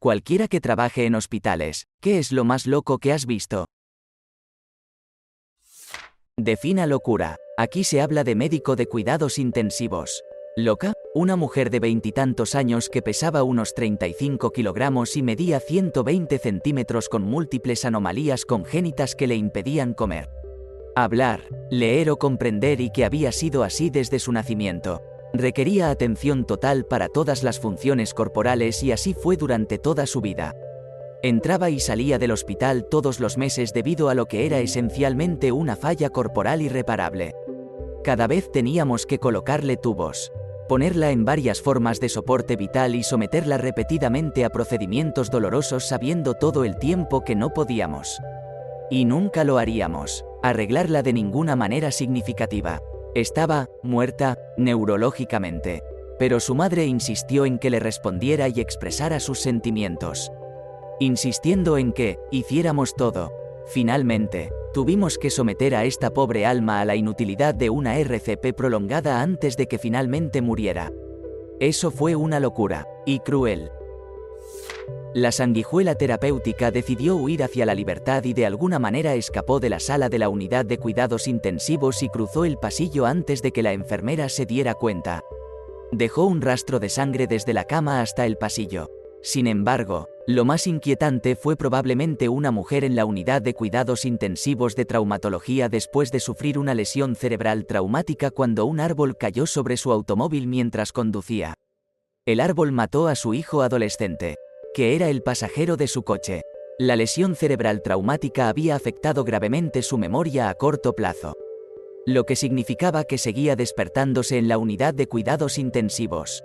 Cualquiera que trabaje en hospitales, ¿qué es lo más loco que has visto? Defina locura. Aquí se habla de médico de cuidados intensivos. ¿Loca? Una mujer de 20 y tantos años que pesaba unos 35 kilogramos y medía 120 centímetros con múltiples anomalías congénitas que le impedían comer, hablar, leer o comprender y que había sido así desde su nacimiento. Requería atención total para todas las funciones corporales y así fue durante toda su vida. Entraba y salía del hospital todos los meses debido a lo que era esencialmente una falla corporal irreparable. Cada vez teníamos que colocarle tubos, ponerla en varias formas de soporte vital y someterla repetidamente a procedimientos dolorosos sabiendo todo el tiempo que no podíamos. Y nunca lo haríamos, arreglarla de ninguna manera significativa. Estaba muerta, neurológicamente. Pero su madre insistió en que le respondiera y expresara sus sentimientos, insistiendo en que hiciéramos todo. Finalmente, tuvimos que someter a esta pobre alma a la inutilidad de una RCP prolongada antes de que finalmente muriera. Eso fue una locura, y cruel. La sanguijuela terapéutica decidió huir hacia la libertad y de alguna manera escapó de la sala de la unidad de cuidados intensivos y cruzó el pasillo antes de que la enfermera se diera cuenta. Dejó un rastro de sangre desde la cama hasta el pasillo. Sin embargo, lo más inquietante fue probablemente una mujer en la unidad de cuidados intensivos de traumatología después de sufrir una lesión cerebral traumática cuando un árbol cayó sobre su automóvil mientras conducía. El árbol mató a su hijo adolescente, que era el pasajero de su coche. La lesión cerebral traumática había afectado gravemente su memoria a corto plazo, lo que significaba que seguía despertándose en la unidad de cuidados intensivos,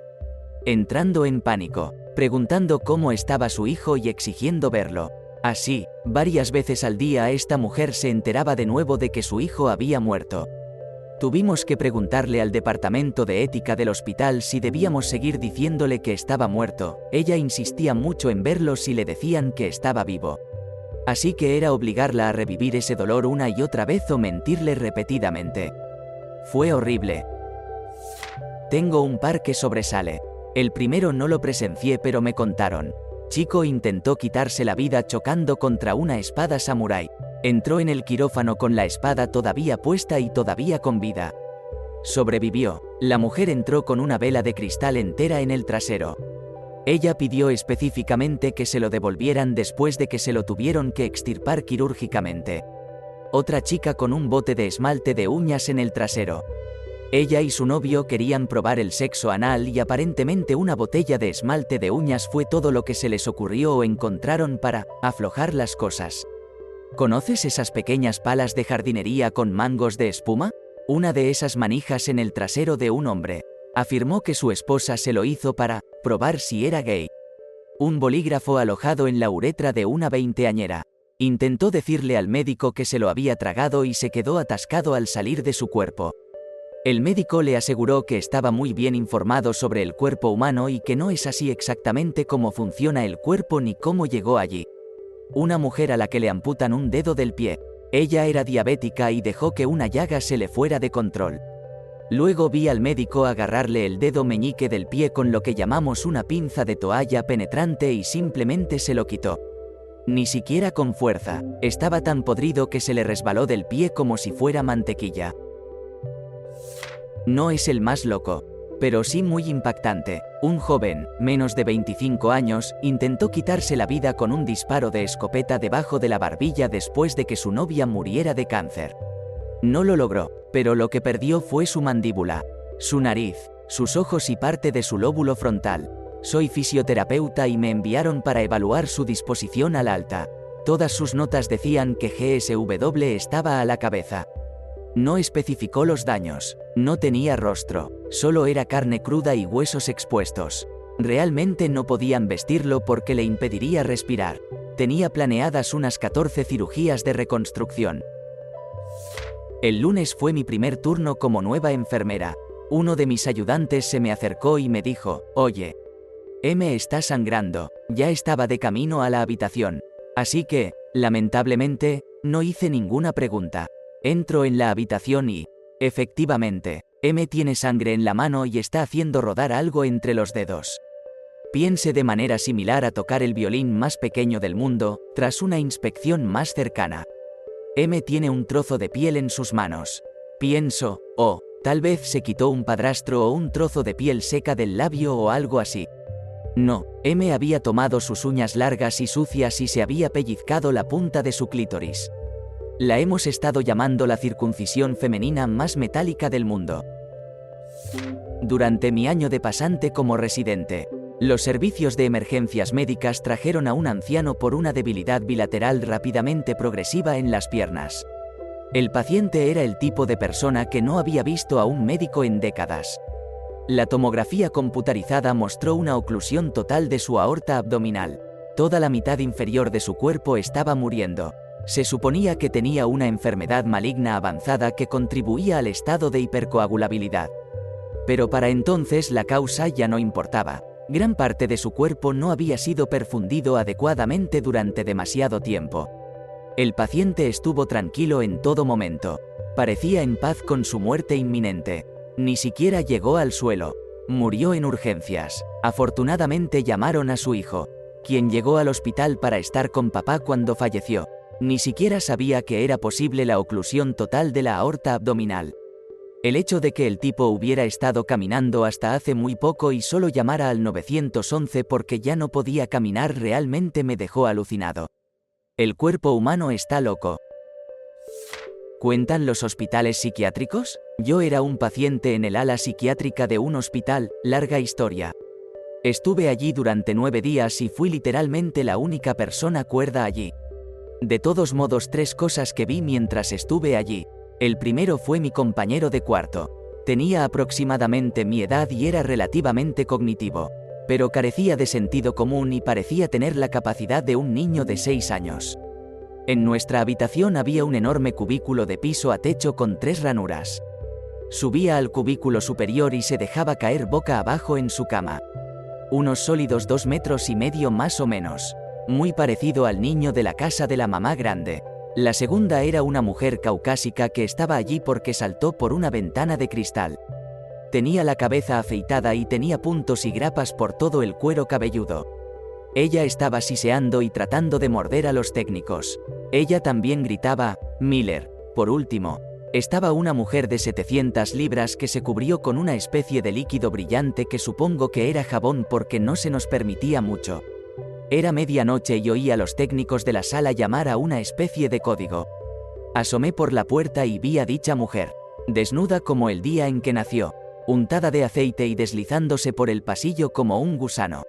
entrando en pánico, preguntando cómo estaba su hijo y exigiendo verlo. Así, varias veces al día esta mujer se enteraba de nuevo de que su hijo había muerto. Tuvimos que preguntarle al departamento de ética del hospital si debíamos seguir diciéndole que estaba muerto. Ella insistía mucho en verlo si le decían que estaba vivo. Así que era obligarla a revivir ese dolor una y otra vez o mentirle repetidamente. Fue horrible. Tengo un par que sobresale. El primero no lo presencié pero me contaron. Chico intentó quitarse la vida chocando contra una espada samurái. Entró en el quirófano con la espada todavía puesta y todavía con vida. Sobrevivió. La mujer entró con una vela de cristal entera en el trasero. Ella pidió específicamente que se lo devolvieran después de que se lo tuvieron que extirpar quirúrgicamente. Otra chica con un bote de esmalte de uñas en el trasero. Ella y su novio querían probar el sexo anal y aparentemente una botella de esmalte de uñas fue todo lo que se les ocurrió o encontraron para aflojar las cosas. ¿Conoces esas pequeñas palas de jardinería con mangos de espuma? Una de esas manijas en el trasero de un hombre. Afirmó que su esposa se lo hizo para probar si era gay. Un bolígrafo alojado en la uretra de una veinteañera. Intentó decirle al médico que se lo había tragado y se quedó atascado al salir de su cuerpo. El médico le aseguró que estaba muy bien informado sobre el cuerpo humano y que no es así exactamente cómo funciona el cuerpo ni cómo llegó allí. Una mujer a la que le amputan un dedo del pie. Ella era diabética y dejó que una llaga se le fuera de control. Luego vi al médico agarrarle el dedo meñique del pie con lo que llamamos una pinza de toalla penetrante y simplemente se lo quitó. Ni siquiera con fuerza, estaba tan podrido que se le resbaló del pie como si fuera mantequilla. No es el más loco, pero sí muy impactante. Un joven, menos de 25 años, intentó quitarse la vida con un disparo de escopeta debajo de la barbilla después de que su novia muriera de cáncer. No lo logró, pero lo que perdió fue su mandíbula, su nariz, sus ojos y parte de su lóbulo frontal. Soy fisioterapeuta y me enviaron para evaluar su disposición al alta. Todas sus notas decían que GSW estaba a la cabeza. No especificó los daños, no tenía rostro, solo era carne cruda y huesos expuestos. Realmente no podían vestirlo porque le impediría respirar. Tenía planeadas unas 14 cirugías de reconstrucción. El lunes fue mi primer turno como nueva enfermera. Uno de mis ayudantes se me acercó y me dijo, «Oye, M está sangrando». Ya estaba de camino a la habitación. Así que, lamentablemente, no hice ninguna pregunta. Entro en la habitación y, efectivamente, M tiene sangre en la mano y está haciendo rodar algo entre los dedos. Piense de manera similar a tocar el violín más pequeño del mundo, tras una inspección más cercana. M tiene un trozo de piel en sus manos. Pienso, oh, tal vez se quitó un padrastro o un trozo de piel seca del labio o algo así. No, M había tomado sus uñas largas y sucias y se había pellizcado la punta de su clítoris. La hemos estado llamando la circuncisión femenina más metálica del mundo. Durante mi año de pasante como residente, los servicios de emergencias médicas trajeron a un anciano por una debilidad bilateral rápidamente progresiva en las piernas. El paciente era el tipo de persona que no había visto a un médico en décadas. La tomografía computarizada mostró una oclusión total de su aorta abdominal. Toda la mitad inferior de su cuerpo estaba muriendo. Se suponía que tenía una enfermedad maligna avanzada que contribuía al estado de hipercoagulabilidad. Pero para entonces la causa ya no importaba. Gran parte de su cuerpo no había sido perfundido adecuadamente durante demasiado tiempo. El paciente estuvo tranquilo en todo momento. Parecía en paz con su muerte inminente. Ni siquiera llegó al suelo. Murió en urgencias. Afortunadamente llamaron a su hijo, quien llegó al hospital para estar con papá cuando falleció. Ni siquiera sabía que era posible la oclusión total de la aorta abdominal. El hecho de que el tipo hubiera estado caminando hasta hace muy poco y solo llamara al 911 porque ya no podía caminar realmente me dejó alucinado. El cuerpo humano está loco. ¿Cuentan los hospitales psiquiátricos? Yo era un paciente en el ala psiquiátrica de un hospital, larga historia. Estuve allí durante 9 días y fui literalmente la única persona cuerda allí. De todos modos, 3 cosas que vi mientras estuve allí. El primero fue mi compañero de cuarto. Tenía aproximadamente mi edad y era relativamente cognitivo, pero carecía de sentido común y parecía tener la capacidad de un niño de 6 años. En nuestra habitación había un enorme cubículo de piso a techo con 3 ranuras. Subía al cubículo superior y se dejaba caer boca abajo en su cama. Unos sólidos 2,5 metros más o menos. Muy parecido al niño de la casa de la mamá grande. La segunda era una mujer caucásica que estaba allí porque saltó por una ventana de cristal. Tenía la cabeza afeitada y tenía puntos y grapas por todo el cuero cabelludo. Ella estaba siseando y tratando de morder a los técnicos. Ella también gritaba, Miller. Por último, estaba una mujer de 700 libras que se cubrió con una especie de líquido brillante que supongo que era jabón porque no se nos permitía mucho. Era medianoche y oí a los técnicos de la sala llamar a una especie de código. Asomé por la puerta y vi a dicha mujer, desnuda como el día en que nació, untada de aceite y deslizándose por el pasillo como un gusano.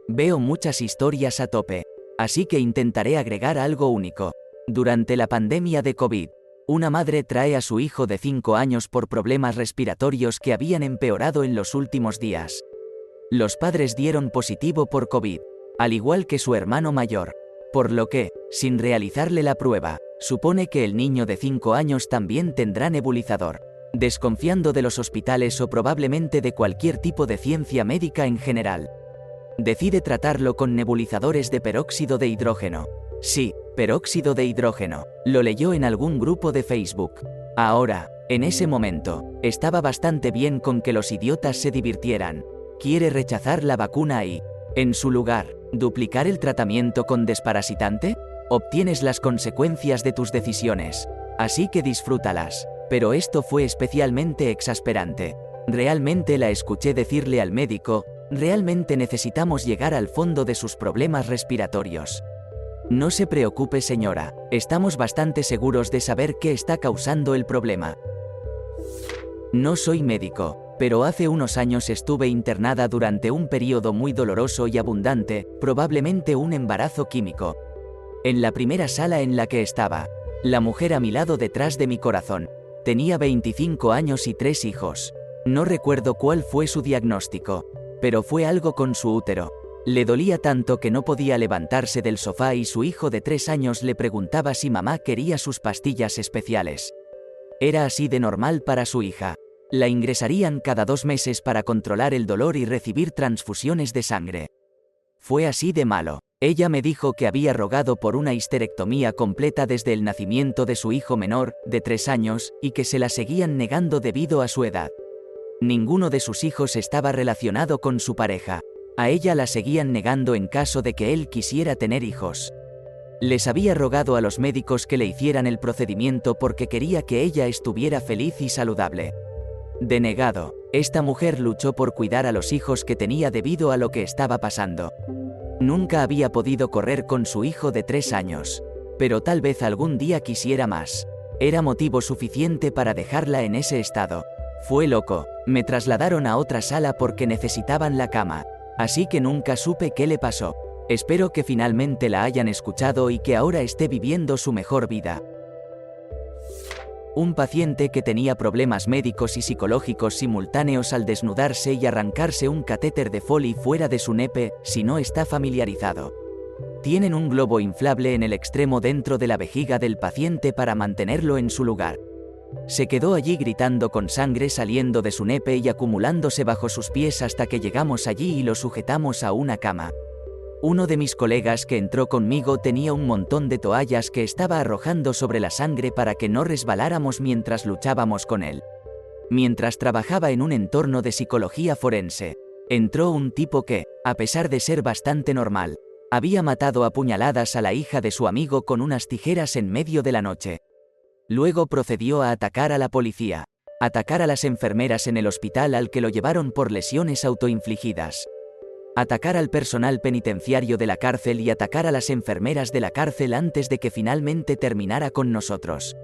Veo muchas historias a tope, así que intentaré agregar algo único. Durante la pandemia de COVID, una madre trae a su hijo de 5 años por problemas respiratorios que habían empeorado en los últimos días. Los padres dieron positivo por COVID, al igual que su hermano mayor, por lo que, sin realizarle la prueba, supone que el niño de 5 años también tendrá nebulizador. Desconfiando de los hospitales o probablemente de cualquier tipo de ciencia médica en general, decide tratarlo con nebulizadores de peróxido de hidrógeno. Sí, peróxido de hidrógeno. Lo leyó en algún grupo de Facebook. Ahora, en ese momento, estaba bastante bien con que los idiotas se divirtieran. Quiere rechazar la vacuna y, en su lugar, duplicar el tratamiento con desparasitante. Obtienes las consecuencias de tus decisiones, así que disfrútalas. Pero esto fue especialmente exasperante. Realmente la escuché decirle al médico, realmente necesitamos llegar al fondo de sus problemas respiratorios. No se preocupe, señora, estamos bastante seguros de saber qué está causando el problema. No soy médico, pero hace unos años estuve internada durante un periodo muy doloroso y abundante, probablemente un embarazo químico. En la primera sala en la que estaba, la mujer a mi lado detrás de mi corazón, tenía 25 años y 3 hijos. No recuerdo cuál fue su diagnóstico, pero fue algo con su útero. Le dolía tanto que no podía levantarse del sofá y su hijo de 3 años le preguntaba si mamá quería sus pastillas especiales. Era así de normal para su hija. La ingresarían cada 2 meses para controlar el dolor y recibir transfusiones de sangre. Fue así de malo. Ella me dijo que había rogado por una histerectomía completa desde el nacimiento de su hijo menor, de 3 años, y que se la seguían negando debido a su edad. Ninguno de sus hijos estaba relacionado con su pareja. A ella la seguían negando en caso de que él quisiera tener hijos. Les había rogado a los médicos que le hicieran el procedimiento porque quería que ella estuviera feliz y saludable. Denegado, esta mujer luchó por cuidar a los hijos que tenía debido a lo que estaba pasando. Nunca había podido correr con su hijo de 3 años. Pero tal vez algún día quisiera más. Era motivo suficiente para dejarla en ese estado. Fue loco. Me trasladaron a otra sala porque necesitaban la cama. Así que nunca supe qué le pasó. Espero que finalmente la hayan escuchado y que ahora esté viviendo su mejor vida. Un paciente que tenía problemas médicos y psicológicos simultáneos al desnudarse y arrancarse un catéter de Foley fuera de su nepe, si no está familiarizado. Tienen un globo inflable en el extremo dentro de la vejiga del paciente para mantenerlo en su lugar. Se quedó allí gritando con sangre saliendo de su nepe y acumulándose bajo sus pies hasta que llegamos allí y lo sujetamos a una cama. Uno de mis colegas que entró conmigo tenía un montón de toallas que estaba arrojando sobre la sangre para que no resbaláramos mientras luchábamos con él. Mientras trabajaba en un entorno de psicología forense, entró un tipo que, a pesar de ser bastante normal, había matado a puñaladas a la hija de su amigo con unas tijeras en medio de la noche. Luego procedió a atacar a la policía, atacar a las enfermeras en el hospital al que lo llevaron por lesiones autoinfligidas, atacar al personal penitenciario de la cárcel y atacar a las enfermeras de la cárcel antes de que finalmente terminara con nosotros.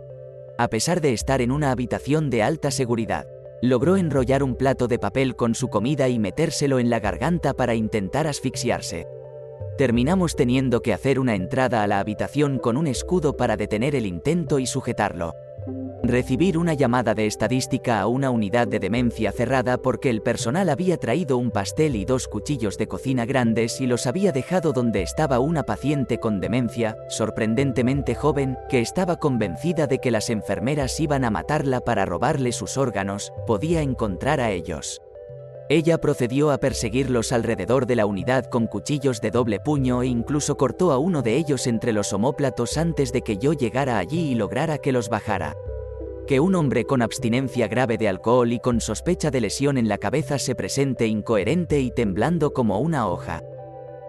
A pesar de estar en una habitación de alta seguridad, logró enrollar un plato de papel con su comida y metérselo en la garganta para intentar asfixiarse. Terminamos teniendo que hacer una entrada a la habitación con un escudo para detener el intento y sujetarlo. Recibir una llamada de estadística a una unidad de demencia cerrada porque el personal había traído un pastel y 2 cuchillos de cocina grandes y los había dejado donde estaba una paciente con demencia, sorprendentemente joven, que estaba convencida de que las enfermeras iban a matarla para robarle sus órganos, podía encontrar a ellos. Ella procedió a perseguirlos alrededor de la unidad con cuchillos de doble puño e incluso cortó a uno de ellos entre los omóplatos antes de que yo llegara allí y lograra que los bajara. Que un hombre con abstinencia grave de alcohol y con sospecha de lesión en la cabeza se presente incoherente y temblando como una hoja.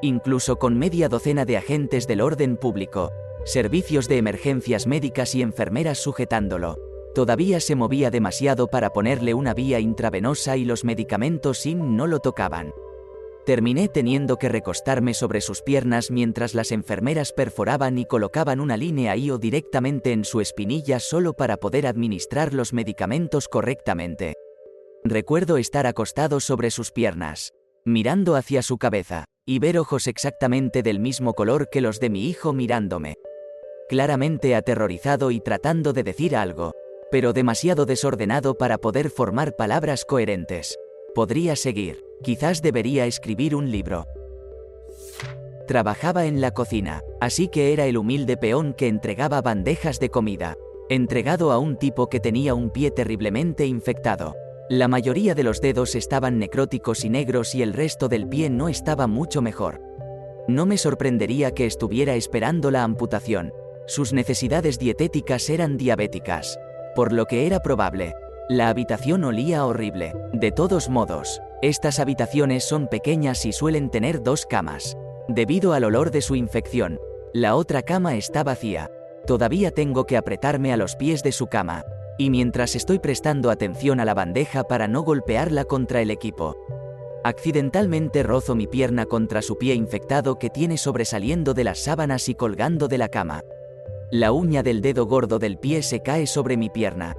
Incluso con media docena de agentes del orden público, servicios de emergencias médicas y enfermeras sujetándolo. Todavía se movía demasiado para ponerle una vía intravenosa y los medicamentos IM no lo tocaban. Terminé teniendo que recostarme sobre sus piernas mientras las enfermeras perforaban y colocaban una línea IO directamente en su espinilla solo para poder administrar los medicamentos correctamente. Recuerdo estar acostado sobre sus piernas, mirando hacia su cabeza, y ver ojos exactamente del mismo color que los de mi hijo mirándome. Claramente aterrorizado y tratando de decir algo, pero demasiado desordenado para poder formar palabras coherentes. Podría seguir. Quizás debería escribir un libro. Trabajaba en la cocina, así que era el humilde peón que entregaba bandejas de comida, entregado a un tipo que tenía un pie terriblemente infectado. La mayoría de los dedos estaban necróticos y negros y el resto del pie no estaba mucho mejor. No me sorprendería que estuviera esperando la amputación. Sus necesidades dietéticas eran diabéticas, por lo que era probable. La habitación olía horrible. De todos modos, estas habitaciones son pequeñas y suelen tener 2 camas. Debido al olor de su infección, la otra cama está vacía. Todavía tengo que apretarme a los pies de su cama. Y mientras estoy prestando atención a la bandeja para no golpearla contra el equipo, accidentalmente rozo mi pierna contra su pie infectado que tiene sobresaliendo de las sábanas y colgando de la cama. La uña del dedo gordo del pie se cae sobre mi pierna.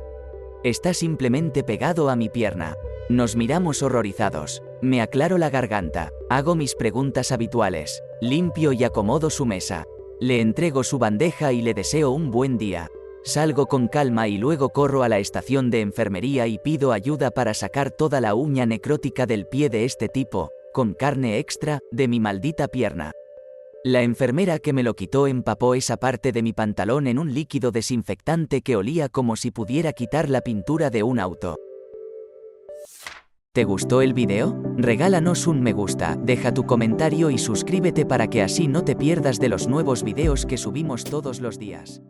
Está simplemente pegado a mi pierna. Nos miramos horrorizados. Me aclaro la garganta. Hago mis preguntas habituales. Limpio y acomodo su mesa. Le entrego su bandeja y le deseo un buen día. Salgo con calma y luego corro a la estación de enfermería y pido ayuda para sacar toda la uña necrótica del pie de este tipo, con carne extra, de mi maldita pierna. La enfermera que me lo quitó empapó esa parte de mi pantalón en un líquido desinfectante que olía como si pudiera quitar la pintura de un auto. ¿Te gustó el video? Regálanos un me gusta, deja tu comentario y suscríbete para que así no te pierdas de los nuevos videos que subimos todos los días.